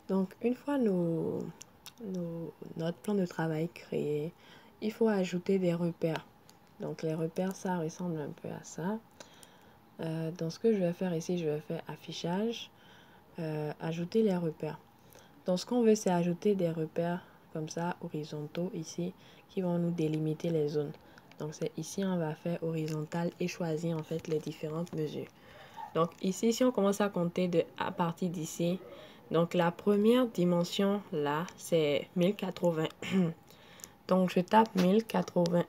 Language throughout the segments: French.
Donc, une fois notre plan de travail créé, il faut ajouter des repères. Donc, les repères, ça ressemble un peu à ça. Donc, ce que je vais faire ici, je vais faire affichage, ajouter les repères. Donc, ce qu'on veut, c'est ajouter des repères comme ça, horizontaux ici, qui vont nous délimiter les zones. Donc, c'est ici, on va faire horizontal et choisir en fait les différentes mesures. Donc, ici, si on commence à compter à partir d'ici, donc la première dimension là, c'est 1080. Donc, je tape 1080.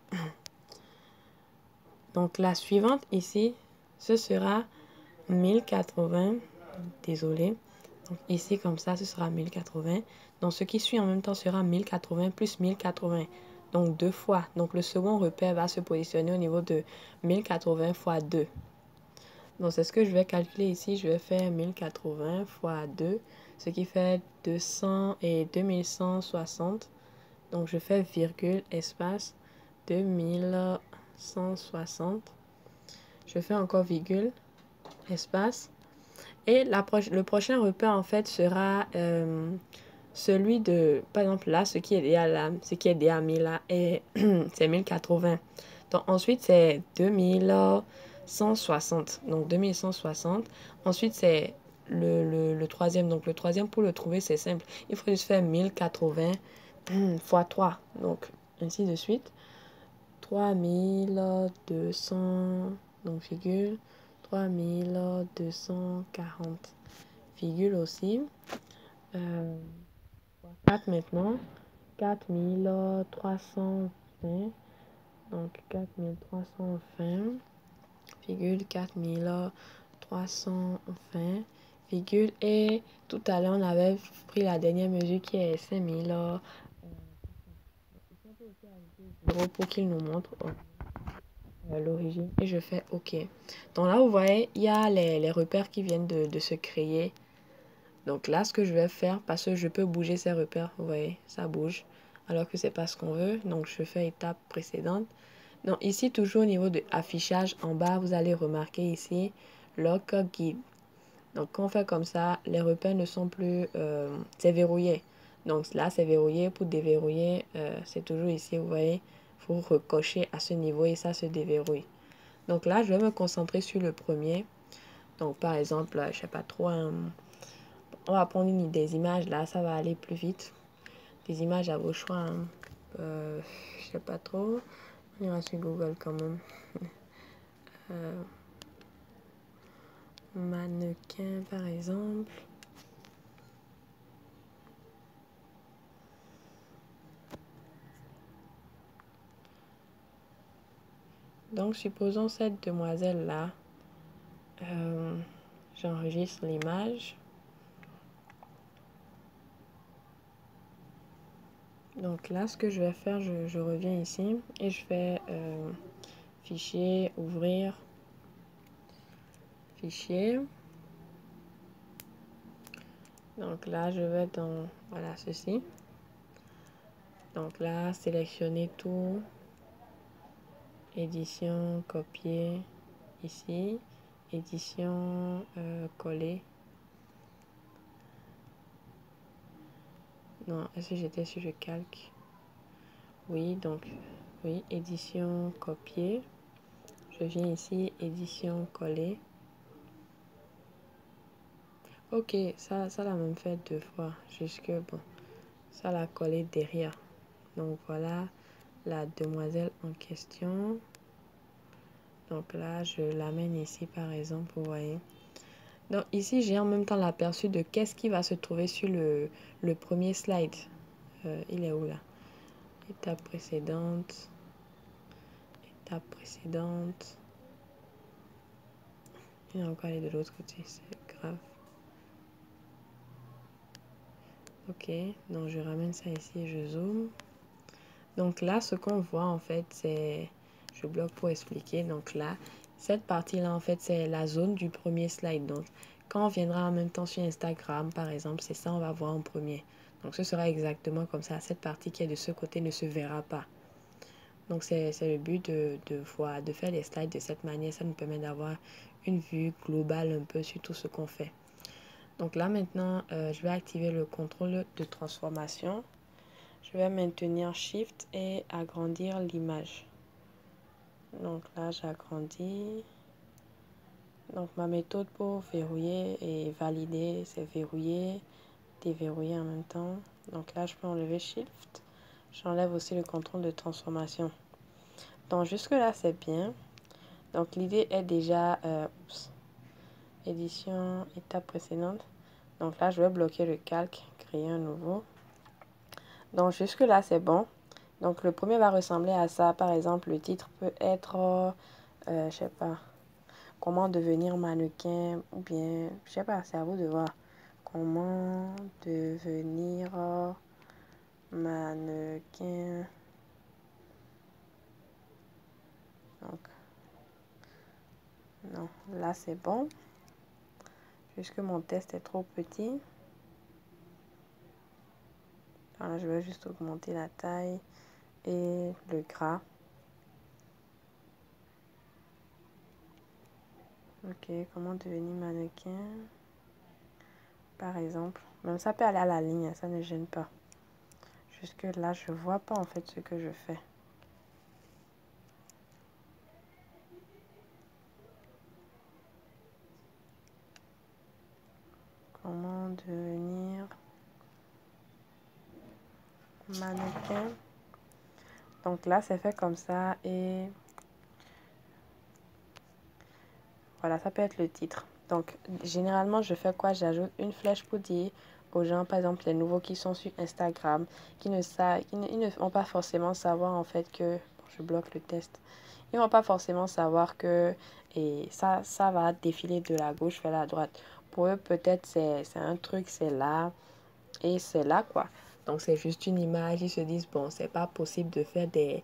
Donc, la suivante ici, ce sera 1080. Désolé. Donc, ici, comme ça, ce sera 1080. Donc, ce qui suit en même temps sera 1080 plus 1080. Donc, deux fois. Donc, le second repère va se positionner au niveau de 1080 fois 2. Donc, c'est ce que je vais calculer ici. Je vais faire 1080 fois 2, ce qui fait 200 et 2160. Donc, je fais virgule, espace, 2160. Je fais encore virgule, espace. Et le prochain repère, en fait, sera celui de, par exemple, là, ce qui est déjà là, ce qui est déjà mis là, et c'est 1080. Donc, ensuite, c'est 2160. Donc, 2160. Ensuite, c'est le troisième. Donc, le troisième, pour le trouver, c'est simple. Il faut juste faire 1080 fois 3. Donc, ainsi de suite. 3200, donc virgule, 3240, virgule aussi. 4 maintenant, 4320, donc 4320, virgule 4320, virgule, et tout à l'heure on avait pris la dernière mesure qui est 5000. Pour qu'il nous montre l'origine, et je fais OK. Donc là, vous voyez, il y a les repères qui viennent de se créer. Donc là, ce que je vais faire, parce que je peux bouger ces repères, vous voyez, ça bouge, alors que c'est pas ce qu'on veut. Donc je fais étape précédente. Donc ici, toujours au niveau de affichage, en bas, vous allez remarquer ici, lock guide. Donc quand on fait comme ça, les repères ne sont plus, c'est verrouillé. Donc là, c'est verrouillé. Pour déverrouiller, c'est toujours ici, vous voyez, il faut recocher à ce niveau et ça se déverrouille. Donc là, je vais me concentrer sur le premier. Donc par exemple, je sais pas trop, on va prendre des images là, ça va aller plus vite. Des images à vos choix. Je sais pas trop. On ira sur Google quand même. Mannequin par exemple. Donc supposons cette demoiselle là. J'enregistre l'image. Donc là, ce que je vais faire, je reviens ici et je fais fichier, ouvrir, fichier. Donc là, je vais dans, voilà, ceci. Donc là, sélectionner tout, édition, copier, ici, édition, coller. Non, est-ce que j'étais sur le calque? Oui, donc, oui, édition, copier. Je viens ici, édition, coller. Ok, ça l'a même fait deux fois, jusque, bon, ça l'a collé derrière. Donc voilà la demoiselle en question. Donc là, je l'amène ici, par exemple, vous voyez. Donc ici, j'ai en même temps l'aperçu de qu'est-ce qui va se trouver sur le premier slide. Il est où là? Étape précédente. Étape précédente. Il est encore allé de l'autre côté, c'est grave. Ok, donc je ramène ça ici et je zoome. Donc là, ce qu'on voit en fait, c'est... Je bloque pour expliquer. Donc là, cette partie-là, en fait, c'est la zone du premier slide. Donc, quand on viendra en même temps sur Instagram, par exemple, c'est ça on va voir en premier. Donc, ce sera exactement comme ça. Cette partie qui est de ce côté ne se verra pas. Donc, c'est le but de faire les slides de cette manière. Ça nous permet d'avoir une vue globale un peu sur tout ce qu'on fait. Donc là maintenant, je vais activer le contrôle de transformation. Je vais maintenir Shift et agrandir l'image. Donc là, j'agrandis. Donc ma méthode pour verrouiller et valider, c'est verrouiller, déverrouiller en même temps. Donc là, je peux enlever Shift. J'enlève aussi le contrôle de transformation. Donc jusque là, c'est bien. Donc l'idée est déjà... édition, étape précédente. Donc là, je vais bloquer le calque, créer un nouveau. Donc jusque là, c'est bon. Donc le premier va ressembler à ça. Par exemple, le titre peut être, je sais pas, comment devenir mannequin, ou bien, je sais pas, c'est à vous de voir. Comment devenir mannequin. Donc, non, là c'est bon. Puisque mon test est trop petit. Alors, je vais juste augmenter la taille et le gras. Ok, comment devenir mannequin. Par exemple, même ça peut aller à la ligne, ça ne gêne pas. Jusque là, je vois pas en fait ce que je fais. Comment devenir mannequin. Donc là, c'est fait comme ça et voilà, ça peut être le titre. Donc, généralement, je fais quoi? J'ajoute une flèche pour dire aux gens, par exemple, les nouveaux qui sont sur Instagram, qui ne vont pas forcément savoir en fait que... Bon, je bloque le test. Ils vont pas forcément savoir que et ça va défiler de la gauche vers la droite. Pour eux, peut-être c'est un truc, c'est là et c'est là, quoi. Donc, c'est juste une image. Ils se disent, bon, c'est pas possible de faire des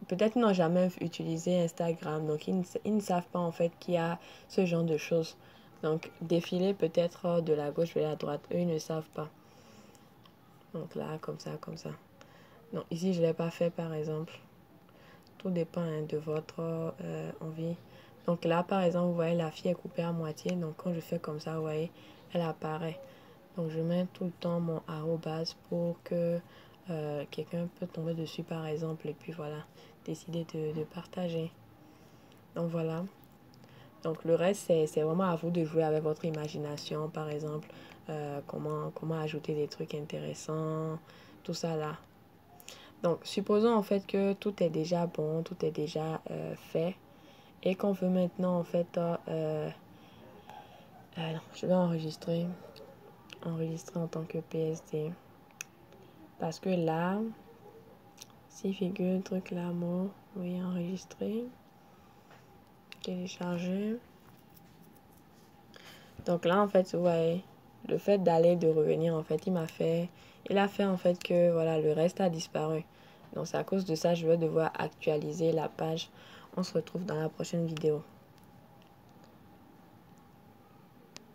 peut-être n'ont jamais utilisé Instagram, donc ils ne savent pas en fait qu'il y a ce genre de choses. Donc défiler peut-être de la gauche vers la droite, eux ils ne savent pas. Donc là, comme ça, comme ça. Non, ici je ne l'ai pas fait par exemple. Tout dépend hein, de votre envie. Donc là, par exemple, vous voyez la fille est coupée à moitié. Donc quand je fais comme ça, vous voyez, elle apparaît. Donc je mets tout le temps mon arrobase pour que quelqu'un peut tomber dessus par exemple. Et puis voilà, décider de partager. Donc voilà. Donc le reste, c'est vraiment à vous de jouer avec votre imagination. Par exemple, comment ajouter des trucs intéressants. Tout ça là. Donc supposons en fait que tout est déjà bon, tout est déjà fait. Et qu'on veut maintenant en fait... alors, je vais enregistrer en tant que PSD. Parce que là, 6, truc là, mot, oui, enregistrer, télécharger. Donc là, en fait, vous voyez, le fait d'aller, de revenir, en fait, il a fait en fait que, voilà, le reste a disparu. Donc c'est à cause de ça, je vais devoir actualiser la page. On se retrouve dans la prochaine vidéo.